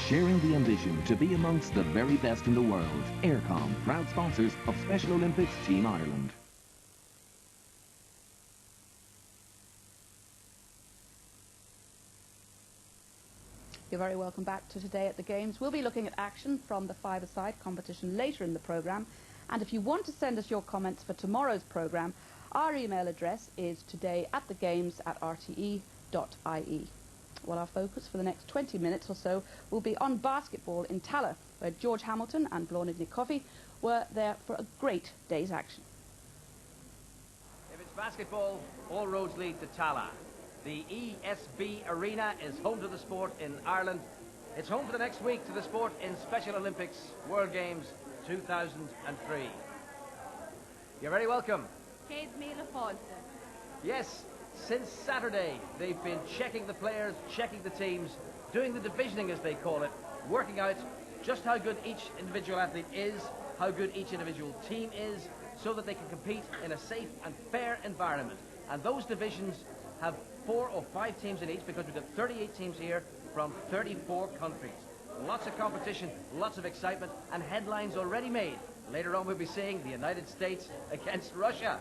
sharing the ambition to be amongst the very best in the world. Aircom, proud sponsors of Special Olympics Team Ireland. You're very welcome back to Today at the Games. We'll be looking at action from the five-a-side competition later in the programme. And if you want to send us your comments for tomorrow's programme, our email address is todayatthegames@rte.ie. Well, our focus for the next 20 minutes or so will be on basketball in Tallaght, where George Hamilton and Blonid Nikofi were there for a great day's action. If it's basketball, all roads lead to Tallaght. The ESB Arena is home to the sport in Ireland. It's home for the next week to the sport in Special Olympics World Games 2003. You're very welcome. Yes, since Saturday they've been checking the players, checking the teams, doing the divisioning as they call it, working out just how good each individual athlete is, how good each individual team is, so that they can compete in a safe and fair environment. And those divisions have 4 or 5 teams in each, because we've got 38 teams here from 34 countries. Lots of competition, lots of excitement, and headlines already made. Later on we'll be seeing the United States against Russia.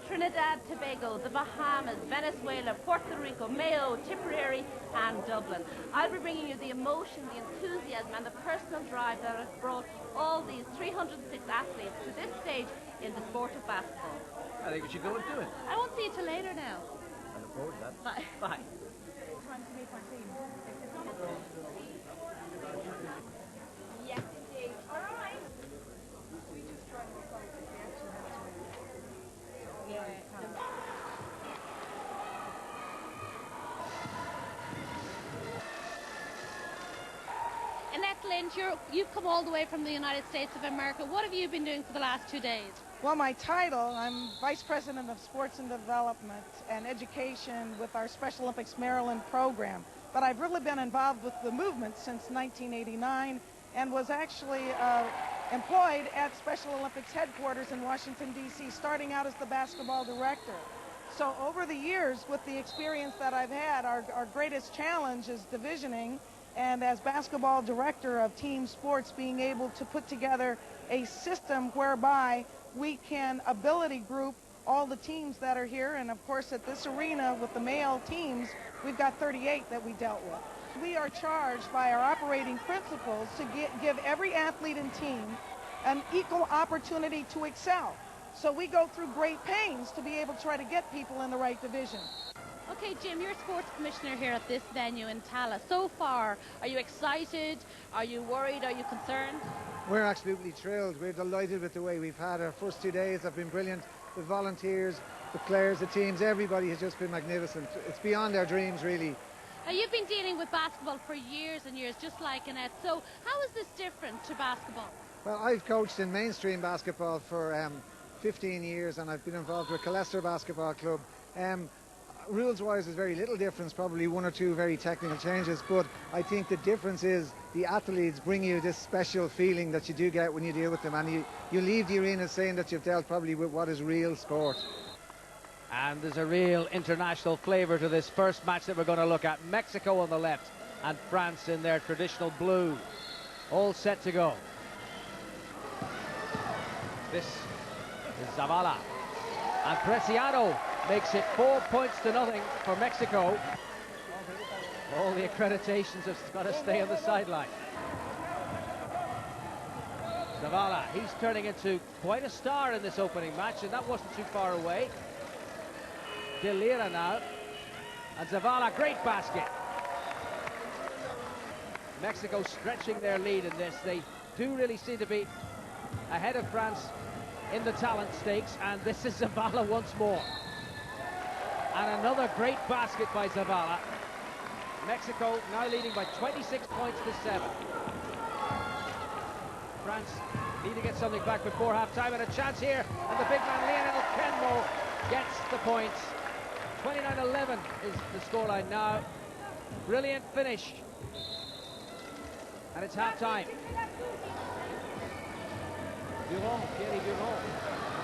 Trinidad, Tobago, the Bahamas, Venezuela, Puerto Rico, Mayo, Tipperary and Dublin. I'll be bringing you the emotion, the enthusiasm and the personal drive that has brought all these 306 athletes to this stage in the sport of basketball. I think we should go and do it. I won't see you till later now. I look forward to that. Bye. Bye. Yes, indeed. All right. Annette Lynch, you've come all the way from the United States of America. What have you been doing for the last 2 days? Well, my title, I'm Vice President of Sports and Development and Education with our Special Olympics Maryland program. But I've really been involved with the movement since 1989 and was actually employed at Special Olympics headquarters in Washington, D.C., starting out as the basketball director. So over the years, with the experience that I've had, our greatest challenge is divisioning, and as basketball director of team sports, being able to put together a system whereby we can ability group all the teams that are here. And of course at this arena with the male teams, we've got 38 that we dealt with. We are charged by our operating principles to give every athlete and team an equal opportunity to excel. So we go through great pains to be able to try to get people in the right division. Okay, Jim, you're sports commissioner here at this venue in Tallaght. So far, are you excited? Are you worried? Are you concerned? We're absolutely thrilled. We're delighted with the way we've had our first 2 days. Have been brilliant. The volunteers, the players, the teams, everybody has just been magnificent. It's beyond our dreams, really. Now, you've been dealing with basketball for years and years, just like Annette. So how is this different to basketball? Well, I've coached in mainstream basketball for 15 years, and I've been involved with Colester Basketball Club. Rules-wise, there's very little difference, probably 1 or 2 very technical changes, but I think the difference is the athletes bring you this special feeling that you do get when you deal with them, and you leave the arena saying that you've dealt probably with what is real sport. And there's a real international flavour to this first match that we're going to look at. Mexico on the left and France in their traditional blue. All set to go. This is Zavala. And Preciado makes it 4 points to nothing for Mexico. All the accreditations have got to stay on the sideline. Zavala, he's turning into quite a star in this opening match, and that wasn't too far away. De Lira now. And Zavala, great basket. Mexico stretching their lead in this. They do really seem to be ahead of France in the talent stakes, and this is Zavala once more. And another great basket by Zavala. Mexico now leading by 26 points to 7. France need to get something back before half-time, and a chance here, and the big man Lionel Kenmo gets the points. 29-11 is the scoreline now. Brilliant finish. And it's half-time. Thierry Buron,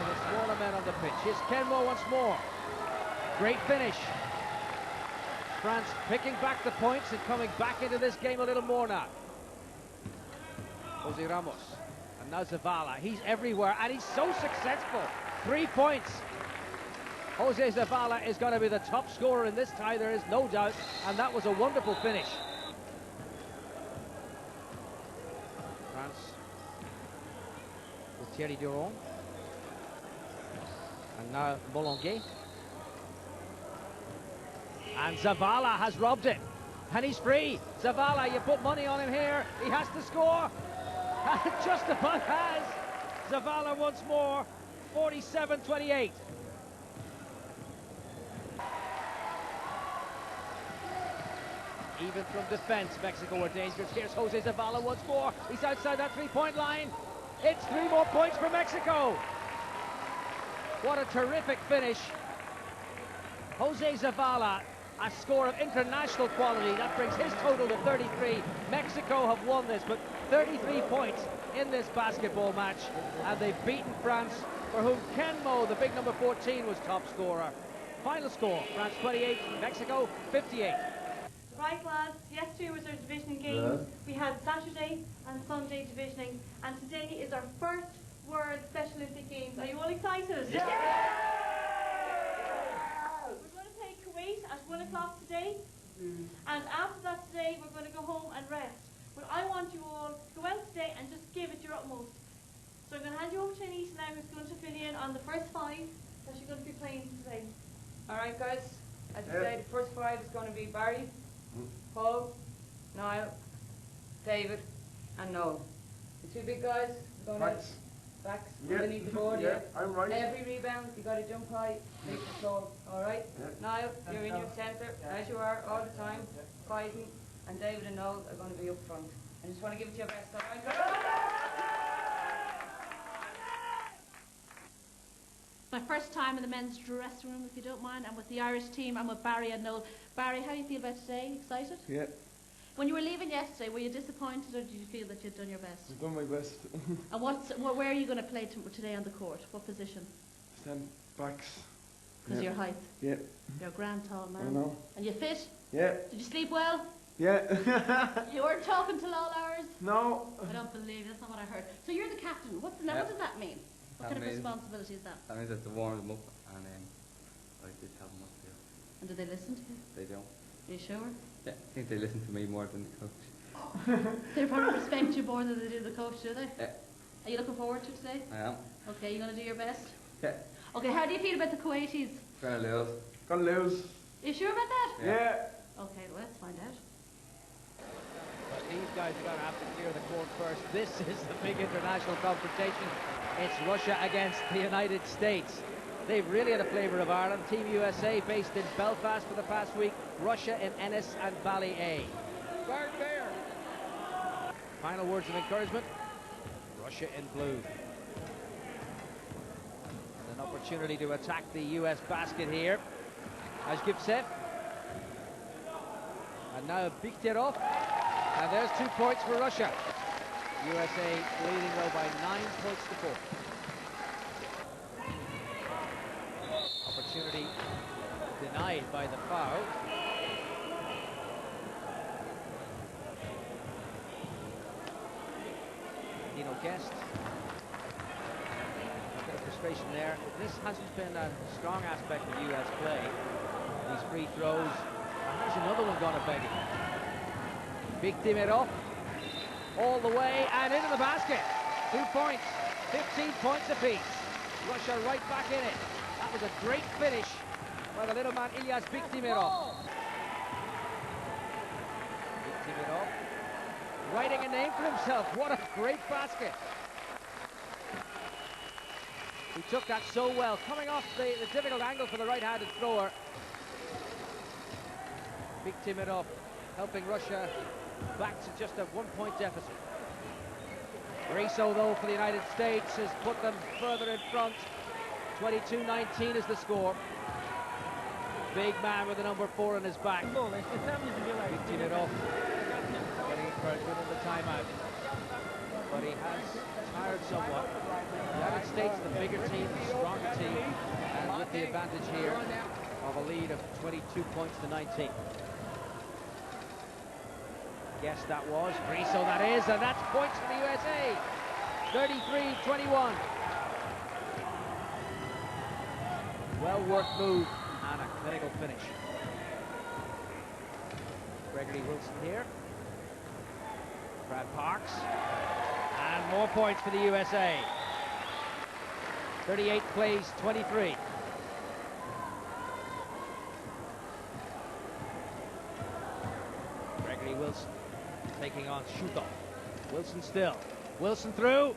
one of the smaller men on the pitch. Here's Kenmo once more. Great finish. France picking back the points and coming back into this game a little more now. Jose Ramos. And now Zavala. He's everywhere, and he's so successful. 3 points. Jose Zavala is going to be the top scorer in this tie, there is no doubt, and that was a wonderful finish. France with Thierry Durand. And now Molonguet. And Zavala has robbed it. And he's free. Zavala, you put money on him here. He has to score. And just about has. Zavala once more. 47-28. Even from defence, Mexico were dangerous. Here's Jose Zavala once more. He's outside that three-point line. It's 3 more points for Mexico. What a terrific finish. Jose Zavala, a score of international quality. That brings his total to 33. Mexico have won this, but 33 points in this basketball match. And they've beaten France, for whom Ken Mo, the big number 14, was top scorer. Final score, France 28, Mexico 58. Right, lads, yesterday was our divisioning games. We had Saturday and Sunday divisioning, and today is our first World Special Olympic Games. Are you all excited? Yeah! We're going to play Kuwait at 1 o'clock today, and after that today we're going to go home and rest. But I want you all to go out today and just give it your utmost. So I'm going to hand you over to Anita now, who's going to fill you in on the first 5 that you're going to be playing today. Alright guys, as you say, the first 5 is going to be Barry, Paul, Niall, David and Noel. The 2 big guys are going to backs underneath the board. Yeah, I'm right. Every rebound you got to jump high, make the score. Alright? Niall, you're in your centre, as you are all the time, fighting, and David and Noel are going to be up front. I just want to give it your best, alright? My first time in the men's dressing room, if you don't mind. I'm with the Irish team. I'm with Barry and Noel. Barry, how do you feel about today? Excited? Yeah. When you were leaving yesterday, were you disappointed, or did you feel that you'd done your best? I've done my best. And where are you going to play today on the court? What position? Stand backs. Because of your height? Yeah. You're a grand tall man. I know. And you fit? Yeah. Did you sleep well? Yeah. You weren't talking till all hours? No. I don't believe it. That's not what I heard. So you're the captain. What does that mean? What kind of responsibility is that? That means I have to warm them up, and I did tell them what to do. And do they listen to you? They don't. Are you sure? Yeah, I think they listen to me more than the coach. They probably respect you more than they do the coach, do they? Yeah. Are you looking forward to it today? I am. Okay, you're going to do your best? Yeah. Okay, how do you feel about the Kuwaitis? Gonna lose. Gonna lose. Are you sure about that? Yeah. Okay, well, let's find out. These guys are going to have to clear the court first. This is the big international confrontation. It's Russia against the United States. They've really had a flavour of Ireland. Team USA based in Belfast for the past week. Russia in Ennis and Ballea. Guard there. Final words of encouragement. Russia in blue. An opportunity to attack the US basket here. As Gibsev. And now Bikhterov. And there's 2 points for Russia. USA leading though by 9 points to 4. Opportunity denied by the foul. Dino Guest. A bit of frustration there. This hasn't been a strong aspect of US play. These free throws. And there's another one gone a begging. Bikhterov all the way and into the basket. 2 points, 15 points apiece. Russia right back in it. That was a great finish by the little man Ilyas Bikhterov. Bikhterov writing a name for himself. What a great basket. He took that so well, coming off the difficult angle for the right-handed thrower. Bikhterov helping Russia back to just a 1-point deficit. Rizzo, though, for the United States has put them further in front. 22-19 is the score. Big man with the number 4 on his back. Bikhterov getting encouragement in the timeout. But he has tired somewhat. The United States, the bigger team, the stronger team, and with the advantage here of a lead of 22 points to 19. Yes, that was. Riso, that is, and that's points for the USA. 33-21. Well-worked move and a clinical finish. Gregory Wilson here. Brad Parks. And more points for the USA. 38 plays 23. Gregory Wilson taking on Shutov. Wilson still. Wilson through.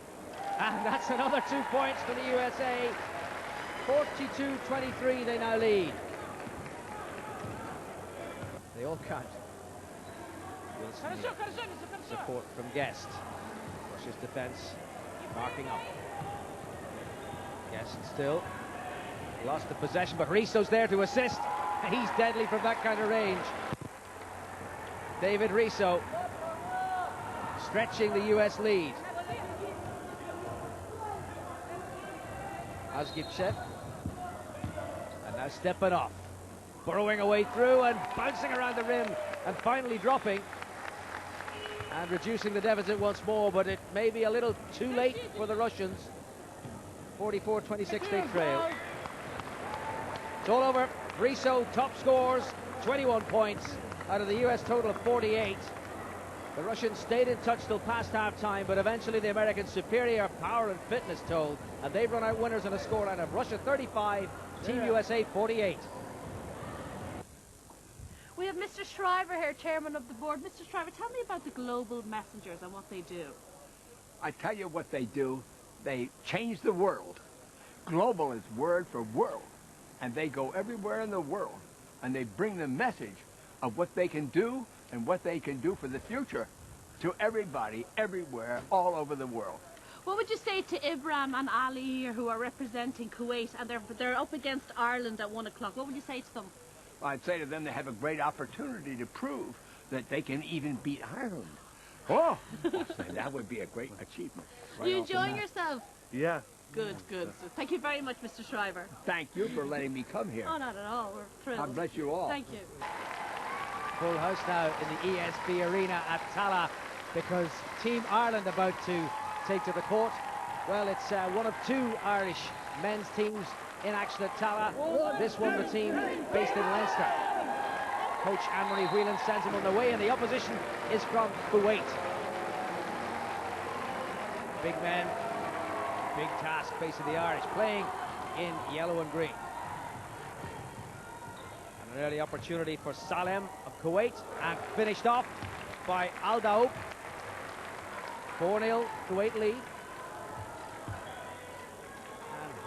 And that's another 2 points for the USA. 42-23 they now lead. They all count. Wilson here. Support from Guest. Russia's defense marking up. Guest still. Lost the possession, but Riso's there to assist. He's deadly from that kind of range. David Riso stretching the US lead. Azgivchev. And now Stepanov. Burrowing away through and bouncing around the rim and finally dropping. And reducing the deficit once more, but it may be a little too late for the Russians. 44-26 they trail. It's all over. Riso top scores, 21 points out of the US total of 48. The Russians stayed in touch till past half-time, but eventually the Americans' superior power and fitness told, and they've run out winners on a scoreline of Russia 35, Team USA 48. We have Mr. Shriver here, chairman of the board. Mr. Shriver, tell me about the Global Messengers and what they do. I tell you what they do. They change the world. Global is word for world. And they go everywhere in the world. And they bring the message of what they can do and what they can do for the future to everybody, everywhere, all over the world. What would you say to Ibram and Ali here, who are representing Kuwait, and they're up against Ireland at 1 o'clock? What would you say to them? I'd say to them they have a great opportunity to prove that they can even beat Ireland. Oh, that would be a great achievement. Right, you enjoying yourself? Yeah. Good, good. So thank you very much, Mr. Shriver. Thank you for letting me come here. Oh, not at all. We're thrilled. God bless you all. Thank you. Full house now in the ESB arena at Tallaght, because Team Ireland about to take to the court. Well, it's one of two Irish men's teams in action at Tallaght. This one, the team based in Leinster. Coach Anne-Marie Whelan sends them on the way, and the opposition is from Kuwait. Big men, big task facing the Irish, playing in yellow and green. And an early opportunity for Salem of Kuwait, and finished off by Al Daoub. 4-0 Kuwait lead.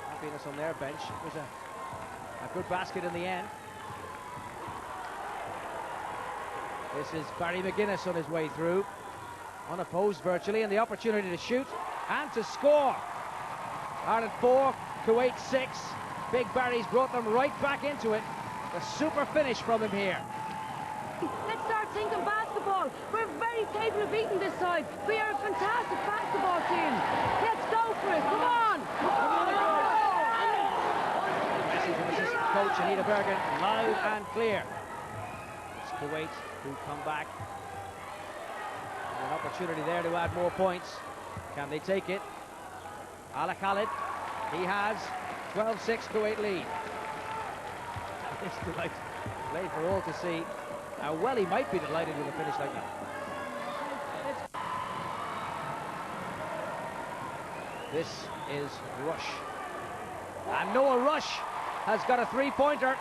Happiness on their bench. It was a good basket in the end. This is Barry McGuinness on his way through, unopposed virtually, and the opportunity to shoot and to score. Ireland 4, Kuwait 6. Big Barry's brought them right back into it. A super finish from him here. Let's start thinking basketball. We're very capable of beating this side. We are a fantastic basketball team. Let's go for it. Come on. Message from assistant coach Anita Bergen, loud and clear. It's Kuwait who come back. An opportunity there to add more points. Can they take it? Ala Khalid, he has 12-6 Kuwait lead. It's delight played for all to see. How well he might be delighted with a finish like that. This is Rush. And Noah Rush has got a three-pointer.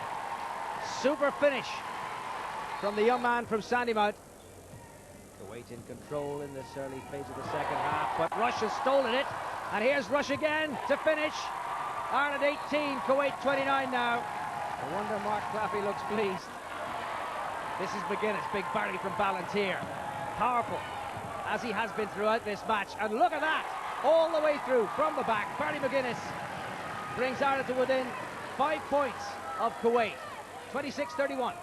Super finish from the young man from Sandymount. Kuwait in control in this early phase of the second half, but Rush has stolen it. And here's Rush again to finish. Ireland 18, Kuwait 29 now. No wonder Mark Claffey looks pleased. This is McGuinness, Big Barry from Ballantyre. Powerful, as he has been throughout this match. And look at that, all the way through from the back. Barry McGuinness brings Ireland to within 5 points of Kuwait. 26-31.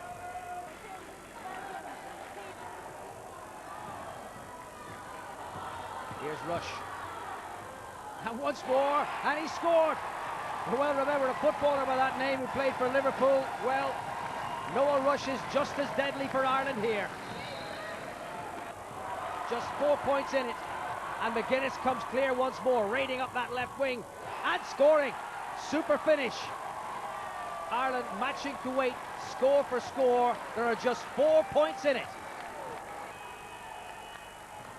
Here's Rush. And once more, and he scored. Well, remember a footballer by that name who played for Liverpool. Well, Noah Rush is just as deadly for Ireland here. Just 4 points in it. And McGuinness comes clear once more, raiding up that left wing and scoring. Super finish. Ireland matching Kuwait score for score. There are just 4 points in it.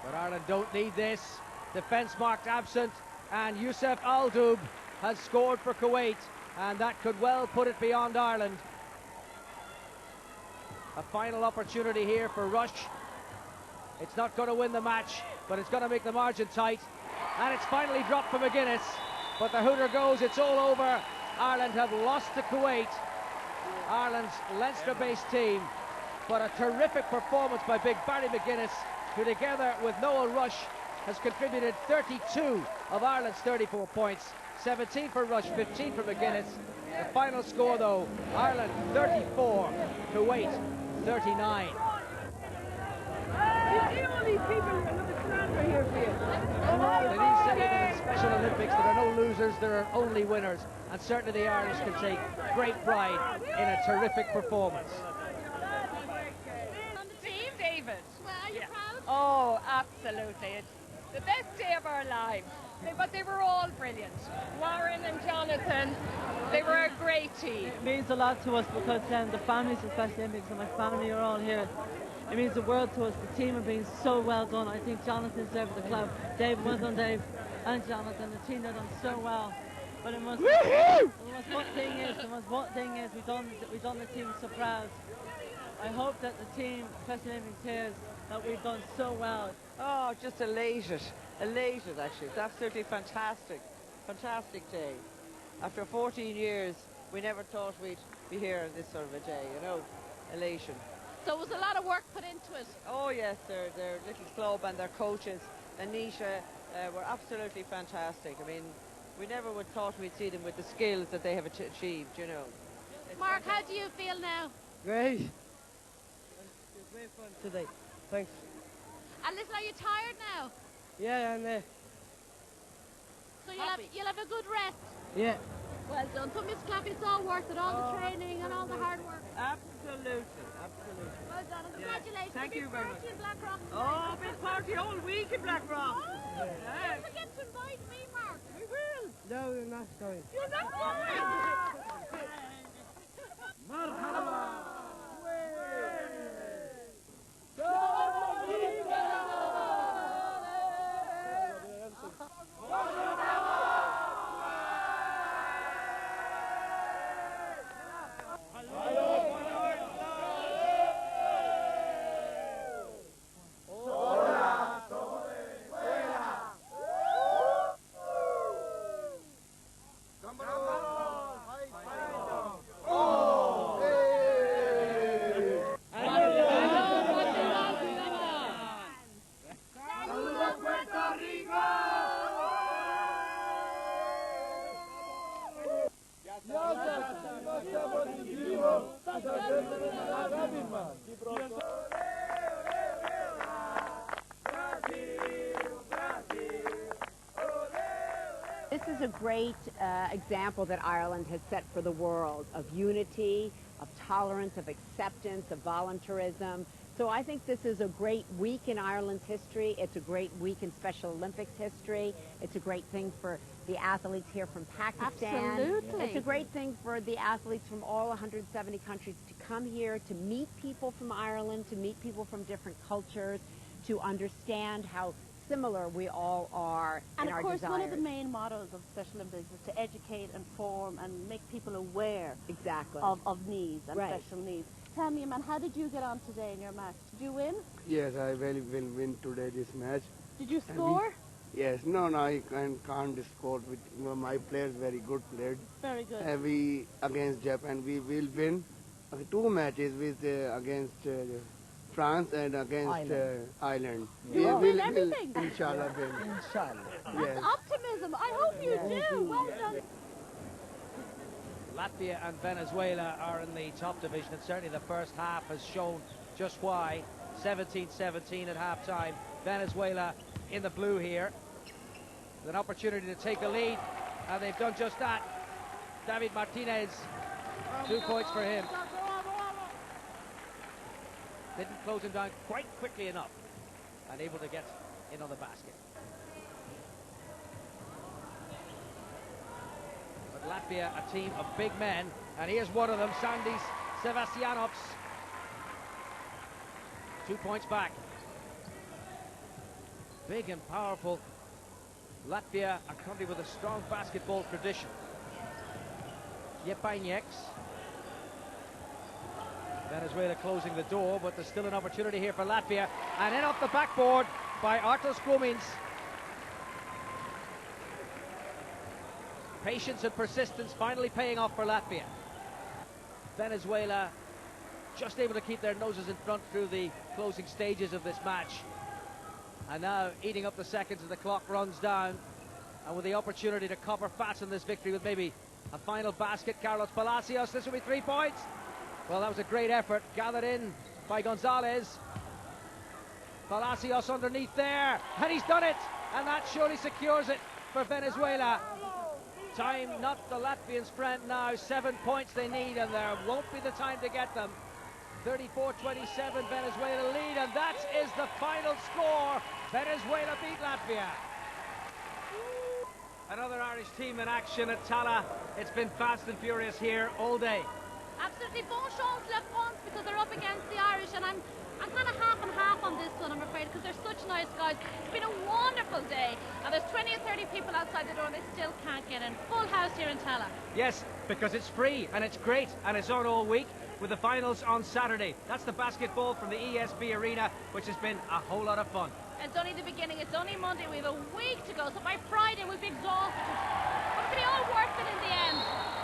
But Ireland don't need this. Defence marked absent, and Youssef Al-Doub has scored for Kuwait, and that could well put it beyond Ireland. A final opportunity here for Rush. It's not going to win the match, but it's going to make the margin tight. And it's finally dropped for McGuinness. But the hooter goes, it's all over. Ireland have lost to Kuwait. Ireland's Leinster-based team. But a terrific performance by big Barry McGuinness, who together with Noel Rush has contributed 32 of Ireland's 34 points. 17 for Rush, 15 for McGuinness. The final score though, Ireland 34, Kuwait 39. You see all these people looking slander here for you. They need saying that in Special Olympics there are no losers, there are only winners. And certainly the Irish can take great pride in a terrific performance. On the team, David. Well, are you proud? Oh, absolutely. It's the best day of our lives. But they were all brilliant. Warren and Jonathan, they were a great team. It means a lot to us because the families of Special Olympics and my family are all here. It means the world to us. The team have been so well done. I think Jonathan's there for the club. Dave, well done, Dave, and Jonathan. The team have done so well. But it must one thing is we've done the team so proud. I hope that the team, Special Olympics here, that we've done so well. Oh, just elated actually. It's absolutely fantastic day. After 14 years, we never thought we'd be here on this sort of a day, you know, elation. So it was a lot of work put into it. Oh yes, their little club and their coaches, Anisha, were absolutely fantastic. I mean, we never would thought we'd see them with the skills that they have achieved, you know. Mark, how do you feel now? Great. It's great fun today. Thanks. And listen, are you tired now? Yeah, and So you'll have a good rest. yeah. Well done. So, Miss Clappy, it's all worth it, all the training and all the hard work. Absolutely. Well done, and congratulations. Thank you very much. Big party in Blackrock. Oh, big party all week in Blackrock. Oh, don't forget to invite me, Mark. We will. No, you're not going. You're not going. This is a great example that Ireland has set for the world of unity, of tolerance, of acceptance, of voluntarism. So I think this is a great week in Ireland's history. It's a great week in Special Olympics history. It's a great thing for the athletes here from Pakistan. Absolutely. It's a great thing for the athletes from all 170 countries to come here, to meet people from Ireland, to meet people from different cultures, to understand how similar we all are and in our of course, desires. one of the main mottos of Special Olympics is to educate, inform, and make people aware exactly of needs and right. special needs. Tell me, man, how did you get on today in your match? Did you win? Yes, I will win today this match. Did you score? Yes, no, I can't score. With my players very good played. Very good. We against Japan, we will win 2 matches with against France and against Ireland. You will win everything. Inshallah win. Inshallah. Yes. Optimism. I hope you do. Well done. Latvia and Venezuela are in the top division, and certainly the first half has shown just why. 17-17 at half-time. Venezuela in the blue here. With an opportunity to take a lead, and they've done just that. David Martinez, 2 points for him. Didn't close him down quite quickly enough. and able to get in on the basket. But Latvia, a team of big men, and here's one of them, Sandis Sebastianovs. 2 points back. Big and powerful. Latvia, a country with a strong basketball tradition. Jepanieks. Venezuela closing the door, but there's still an opportunity here for Latvia. And in off the backboard by Artos Krumins. Patience and persistence finally paying off for Latvia. Venezuela just able to keep their noses in front through the closing stages of this match. And now eating up the seconds as the clock runs down. And with the opportunity to copper fast in this victory with maybe a final basket. Carlos Palacios, this will be 3 points. Well, that was a great effort, gathered in by Gonzalez. Palacios underneath there, and he's done it, and that surely secures it for Venezuela. Time not the Latvians' friend now, 7 points they need, and there won't be the time to get them. 34-27, Venezuela lead, and that is the final score. Venezuela beat Latvia. Another Irish team in action at Tallaght. It's been fast and furious here all day. Absolutely, bon chance la France, because they're up against the Irish, and I'm kind of half and half on this one, I'm afraid, because they're such nice guys. It's been a wonderful day, and there's 20 or 30 people outside the door, and they still can't get in. Full house here in Tallaght. Yes, because it's free, and it's great, and it's on all week, with the finals on Saturday. That's the basketball from the ESB Arena, which has been a whole lot of fun. It's only the beginning, it's only Monday, we have a week to go, so by Friday we'll be exhausted. But it'll be all worth it in the end.